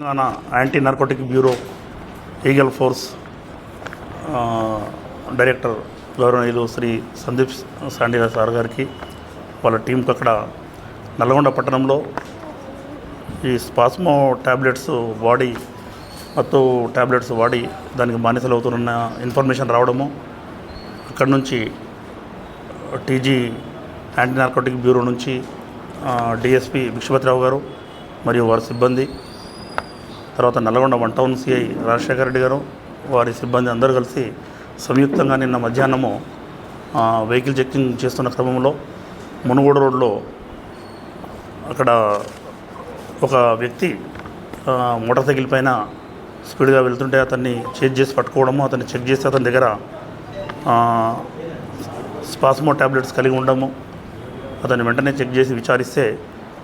Telangana anti narcotic bureau eagle force director గౌరవనీయులు Shri Sandeep సాండియా sir గారికి వాళ్ళ టీంకి అక్కడ నల్గొండ పట్టణంలో ఈ స్పాస్మో ట్యాబ్లెట్స్ వాడి మత్తు ట్యాబ్లెట్స్ వాడి దానికి బానిసలు అవుతున్న ఇన్ఫర్మేషన్ రావడము అక్కడి నుంచి టీజీ యాంటీ నార్కోటిక్ బ్యూరో నుంచి డిఎస్పి భిక్షపతిరావు గారు మరియు వారి సిబ్బంది, తర్వాత నల్గొండ 1 టౌన్ సిఐ రాజశేఖర రెడ్డి గారు వారి సిబ్బంది అందరూ కలిసి సంయుక్తంగా నిన్న మధ్యాహ్నము వెహికల్ చెకింగ్ చేస్తున్న క్రమంలో మునుగోడు రోడ్లో అక్కడ ఒక వ్యక్తి మోటార్ సైకిల్ పైన స్పీడ్గా వెళ్తుంటే అతన్ని చేజ్ చేసి పట్టుకోవడము, అతన్ని చెక్ చేసి అతని దగ్గర స్పాస్మో ట్యాబ్లెట్స్ కలిగి ఉండము. అతన్ని వెంటనే చెక్ చేసి విచారిస్తే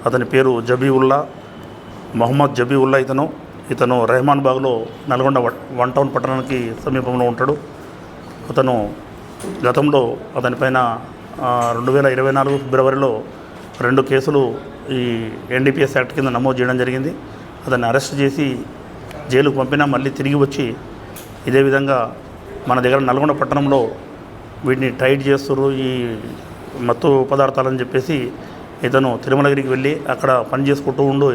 అతని పేరు జబీవుల్లా, మొహమ్మద్ జబీవుల్లా. ఇతను రెహమాన్ బాగ్లో నల్గొండ 1 టౌన్ పట్టణానికి సమీపంలో ఉంటాడు. అతను గతంలో అతనిపైన 2024 ఫిబ్రవరిలో 2 కేసులు ఈ ఎన్డీపీఎస్ యాక్ట్ కింద నమోదు చేయడం జరిగింది. అతన్ని అరెస్ట్ చేసి జైలుకు పంపినా మళ్ళీ తిరిగి వచ్చి ఇదే విధంగా మన దగ్గర నల్గొండ పట్టణంలో వీటిని టైట్ చేస్తున్నారు ఈ మత్తు పదార్థాలని చెప్పేసి ఇతను తిరుమలగిరికి వెళ్ళి అక్కడ పని చేసుకుంటూ ఉండు.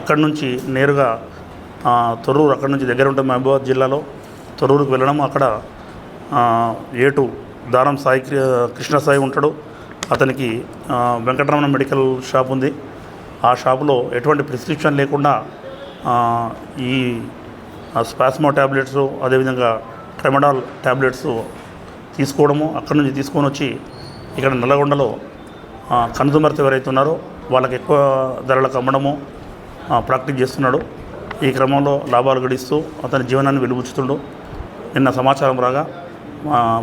అక్కడి నుంచి నేరుగా తొర్రూరు, అక్కడి నుంచి దగ్గర ఉంటుంది మహబూబాబాద్ జిల్లాలో, తొర్రూరుకు వెళ్ళడం. అక్కడ ఏటు దారం సాయి కృష్ణ సాయి ఉంటాడు. అతనికి వెంకటరమణ మెడికల్ షాప్ ఉంది. ఆ షాపులో ఎటువంటి ప్రిస్క్రిప్షన్ లేకుండా ఈ స్పాస్మో ట్యాబ్లెట్స్ అదేవిధంగా ట్రెమడాల్ ట్యాబ్లెట్స్ తీసుకోవడము, అక్కడి నుంచి తీసుకొని వచ్చి ఇక్కడ నల్లగొండలో కన్జ్యూమర్స్ ఎవరైతే ఉన్నారో వాళ్ళకి ఎక్కువ ధరలకు అమ్మడము ప్రాక్టీస్ చేస్తున్నాడు. ఈ క్రమంలో లాభాలు గడిస్తూ అతని జీవనాన్ని వెలుగుచ్చుతుండు. నిన్న సమాచారం రాగా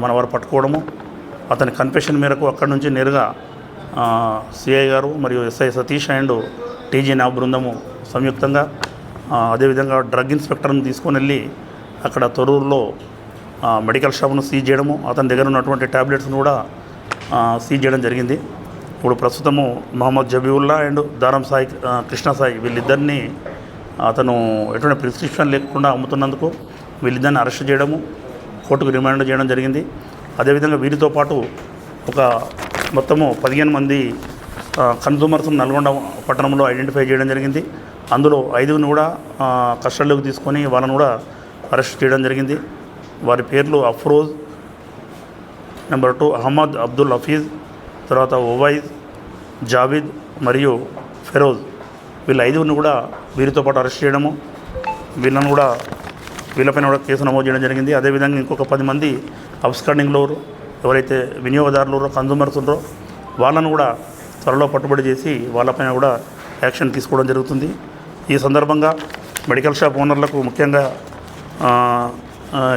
మన వారు పట్టుకోవడము, అతని కన్ఫెషన్ మేరకు అక్కడి నుంచి నేరుగా సిఐ గారు మరియు ఎస్ఐ సతీష్ అండ్ టీజీ నా బృందము సంయుక్తంగా అదేవిధంగా డ్రగ్ ఇన్స్పెక్టర్ని తీసుకొని వెళ్ళి అక్కడ తొర్రూరులో మెడికల్ షాప్ను సీజ్ చేయడము, అతని దగ్గర ఉన్నటువంటి ట్యాబ్లెట్స్ను కూడా సీజ్ చేయడం జరిగింది. ఇప్పుడు ప్రస్తుతము మొహమ్మద్ జబీవుల్లా అండ్ దారం సాయి కృష్ణ సాయి వీళ్ళిద్దరినీ అతను ఎటువంటి ప్రిస్క్రిప్షన్ లేకుండా అమ్ముతున్నందుకు వీళ్ళిద్దరిని అరెస్ట్ చేయడము, కోర్టుకు రిమాండ్ చేయడం జరిగింది. అదేవిధంగా వీరితో పాటు ఒక మొత్తము 15 మంది కన్జ్యూమర్స్ నల్గొండ పట్టణంలో ఐడెంటిఫై చేయడం జరిగింది. అందులో 5గురిని కూడా కస్టడీలోకి తీసుకొని వాళ్ళను కూడా అరెస్ట్ చేయడం జరిగింది. వారి పేర్లు అఫ్రోజ్, నెంబర్ 2 అహ్మద్ అబ్దుల్ హఫీజ్, తర్వాత ఓవైజ్, జావిద్ మరియు ఫెరోజ్. వీళ్ళ 5గురిని కూడా వీరితో పాటు అరెస్ట్ చేయడము, వీళ్ళపైన కూడా కేసు నమోదు చేయడం జరిగింది. అదేవిధంగా ఇంకొక 10 మంది అబ్స్కాండింగ్లో ఎవరైతే వినియోగదారులు కన్జ్యూమర్స్ ఉన్నారో వాళ్ళను కూడా త్వరలో పట్టుబడి చేసి వాళ్ళపైన కూడా యాక్షన్ తీసుకోవడం జరుగుతుంది. ఈ సందర్భంగా మెడికల్ షాప్ ఓనర్లకు ముఖ్యంగా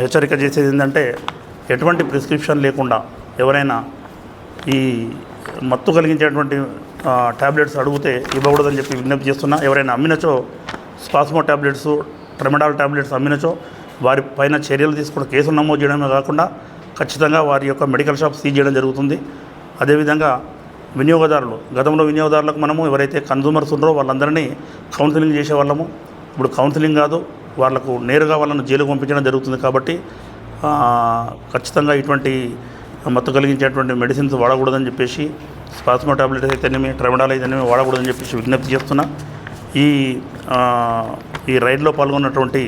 హెచ్చరిక చేసేది ఏంటంటే ఎటువంటి ప్రిస్క్రిప్షన్ లేకుండా ఎవరైనా ఈ మత్తు కలిగించేటువంటి ట్యాబ్లెట్స్ అడిగితే ఇవ్వకూడదని చెప్పి విజ్ఞప్తి చేస్తున్నా. ఎవరైనా అమ్మినచో స్పాస్మో ట్యాబ్లెట్స్, ట్రెమడాల్ ట్యాబ్లెట్స్ అమ్మినచో వారి పైన చర్యలు తీసుకుని కేసులు నమోదు చేయడమే కాకుండా ఖచ్చితంగా వారి యొక్క మెడికల్ షాప్ సీజ్ చేయడం జరుగుతుంది. అదేవిధంగా వినియోగదారులు, గతంలో వినియోగదారులకు మనము ఎవరైతే కన్జ్యూమర్స్ ఉన్నారో వాళ్ళందరినీ కౌన్సిలింగ్ చేసేవాళ్ళము. ఇప్పుడు కౌన్సిలింగ్ కాదు, వాళ్ళకు నేరుగా వాళ్ళను జైలుకు పంపించడం జరుగుతుంది. కాబట్టి ఖచ్చితంగా ఇటువంటి మత్తు కలిగించేటువంటి మెడిసిన్స్ వాడకూడదని చెప్పేసి, స్పాస్మో ట్యాబ్లెట్స్ అయితేనేమి ట్రెమడాల్ అయితేనేమి వాడకూడదని చెప్పేసి విజ్ఞప్తి చేస్తున్నా. ఈ రైడ్లో పాల్గొన్నటువంటి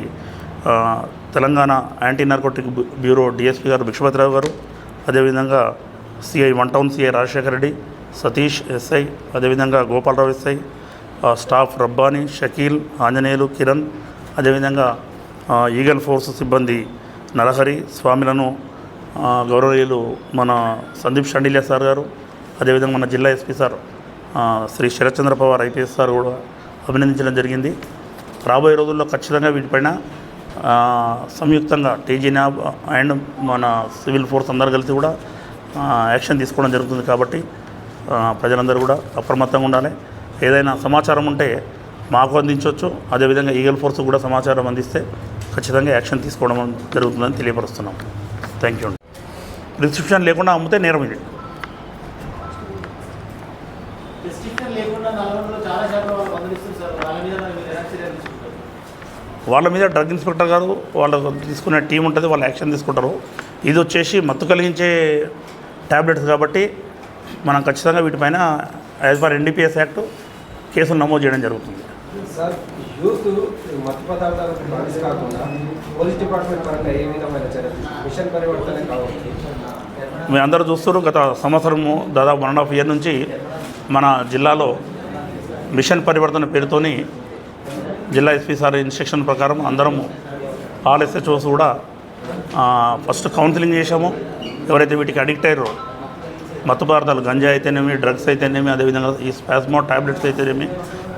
Telangana anti narcotic bureau DSP గారు భిక్షపతిరావు గారు, అదేవిధంగా CI 1 town CI Rajasekhara Reddy, Satish SI, అదేవిధంగా గోపాలరావు ఎస్ఐ, స్టాఫ్ రబ్బానీ, షకీల్, ఆంజనేయులు, కిరణ్, అదేవిధంగా ఈగల్ ఫోర్స్ సిబ్బంది నరహరి, స్వామిలను గౌరవనీయులు మన సందీప్ సాండియా సార్ గారు, అదేవిధంగా మన జిల్లా SP sir Shri Sharatchandra Pawar IPS sir కూడా అభినందించడం జరిగింది. రాబోయే రోజుల్లో ఖచ్చితంగా వీటిపైన సంయుక్తంగా టీజీ న్యాబ్ అండ్ మన సివిల్ ఫోర్స్ అందరూ కలిసి కూడా యాక్షన్ తీసుకోవడం జరుగుతుంది. కాబట్టి ప్రజలందరూ కూడా అప్రమత్తంగా ఉండాలి. ఏదైనా సమాచారం ఉంటే మాకు అందించవచ్చు, అదేవిధంగా ఈగల్ ఫోర్స్ కూడా సమాచారం అందిస్తే ఖచ్చితంగా యాక్షన్ తీసుకోవడం జరుగుతుందని తెలియపరుస్తున్నాం. Thank you. ప్రిస్క్రిప్షన్ లేకుండా అమ్మితే నేరం ఇది. ప్రిస్క్రిప్షన్ లేకుండా నల్గొండలో చాలా శాతం వాళ్ళు మందులు ఇస్తారు సార్. వాళ్ళ మీద మీరు ఎలా చర్యలు తీసుకుంటారు? వాళ్ళ మీద డ్రగ్ ఇన్స్పెక్టర్ గారు వాళ్ళు తీసుకునే టీం ఉంటుంది, వాళ్ళు యాక్షన్ తీసుకుంటారు. ఇది వచ్చేసి మత్తు కలిగించే ట్యాబ్లెట్స్ కాబట్టి మనం ఖచ్చితంగా వీటిపైన యాజ్ పర్ ఎన్డీపీఎస్ యాక్ట్ కేసులు నమోదు చేయడం జరుగుతుంది. సార్, యూత్ మత్తు పదార్థాలకు బానిస కాకుండా పోలీస్ డిపార్ట్మెంట్ పరంగా ఏ విధమైన చర్యలు మిషన్ పరివర్తన కావచ్చు? మీ అందరూ చూస్తారు, గత సంవత్సరము దాదాపు 1.5 year నుంచి మన జిల్లాలో మిషన్ పరివర్తన పేరుతోని జిల్లా ఎస్పీ సార్ ఇన్స్ట్రక్షన్ ప్రకారం అందరము ఆల్ ఎస్హెచ్ఓస్ కూడా ఫస్ట్ కౌన్సిలింగ్ చేశాము. ఎవరైతే వీటికి అడిక్ట్ అయ్యారో మత్తు పదార్థాలు గంజా అయితేనేమి, డ్రగ్స్ అయితేనేమి, అదేవిధంగా ఈ స్పాస్మో ట్యాబ్లెట్స్ అయితేనేమి,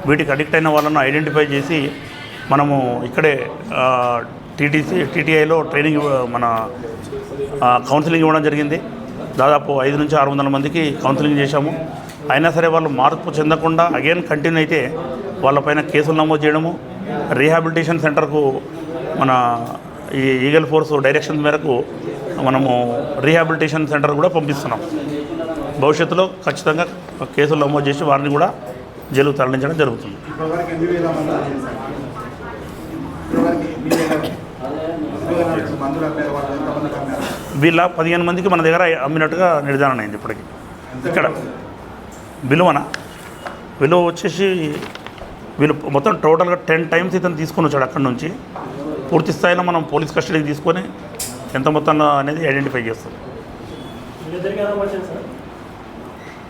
వీటికి అడిక్ట్ అయిన వాళ్ళను ఐడెంటిఫై చేసి మనము ఇక్కడే టీటీఐలో ట్రైనింగ్ మన కౌన్సిలింగ్ ఇవ్వడం జరిగింది. దాదాపు 500 నుంచి 600 మందికి కౌన్సిలింగ్ చేశాము. అయినా సరే వాళ్ళు మార్పు చెందకుండా అగైన్ కంటిన్యూ అయితే వాళ్ళపైన కేసులు నమోదు చేయడము, రీహాబిలిటేషన్ సెంటర్కు మన ఈ ఈగల్ ఫోర్స్ డైరెక్షన్ మేరకు మనము రీహాబిలిటేషన్ సెంటర్ కూడా పంపిస్తున్నాం. భవిష్యత్తులో ఖచ్చితంగా కేసులు నమోదు చేసి వారిని కూడా జైలుకు తరలించడం జరుగుతుంది. వీళ్ళ 15 మందికి మన దగ్గర అమ్మినట్టుగా నిర్ధారణ అయింది ఇప్పటికి. ఇక్కడ విలువ వచ్చేసి వీళ్ళు మొత్తం టోటల్గా 10 times ఇతను తీసుకొని వచ్చాడు అక్కడి నుంచి. పూర్తి స్థాయిలో మనం పోలీస్ కస్టడీకి తీసుకొని ఎంత మొత్తంలో అనేది ఐడెంటిఫై చేస్తాం.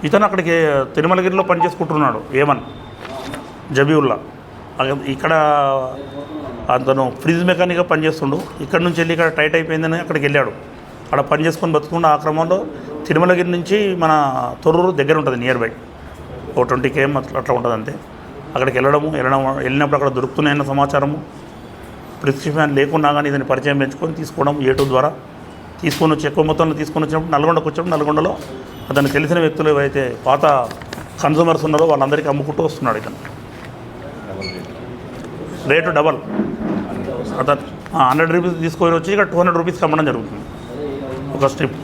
ఇతను అక్కడికి తిరుమలగిరిలో పనిచేసుకుంటున్నాడు. ఏమన్ జబీవుల్లా ఇక్కడ అతను ఫ్రిడ్జ్ మెకానిక్గా పనిచేస్తుండు. ఇక్కడ నుంచి వెళ్ళి ఇక్కడ టైట్ అయిపోయిందని అక్కడికి వెళ్ళాడు. అక్కడ పని చేసుకొని బతుకుండా ఆ క్రమంలో తిరుమలగిరి నుంచి మన తొర్రూరు దగ్గర ఉంటుంది, నియర్ బై ఓ 20 km అట్లా ఉంటుంది అంతే. అక్కడికి వెళ్ళినప్పుడు అక్కడ దొరుకుతున్నాయన్న సమాచారము, ప్రిస్క్రిప్షన్ లేకున్నా కానీ ఇతని పరిచయం పెంచుకొని తీసుకోవడం A2 ద్వారా తీసుకొని వచ్చి ఎక్కువ మొత్తంలో తీసుకొని వచ్చినప్పుడు నల్గొండకు వచ్చాడు. నల్గొండలో అతను తెలిసిన వ్యక్తులు ఏవైతే పాత కన్సూమర్స్ ఉన్నారో వాళ్ళందరికీ అమ్ముకుంటూ వస్తున్నాడు. ఇతను రేటు డబల్. అతను 100 రూపీస్ తీసుకొని వచ్చి ఇక్కడ 200 రూపీస్కి అమ్మడం జరుగుతుంది ఒక స్ట్రిప్.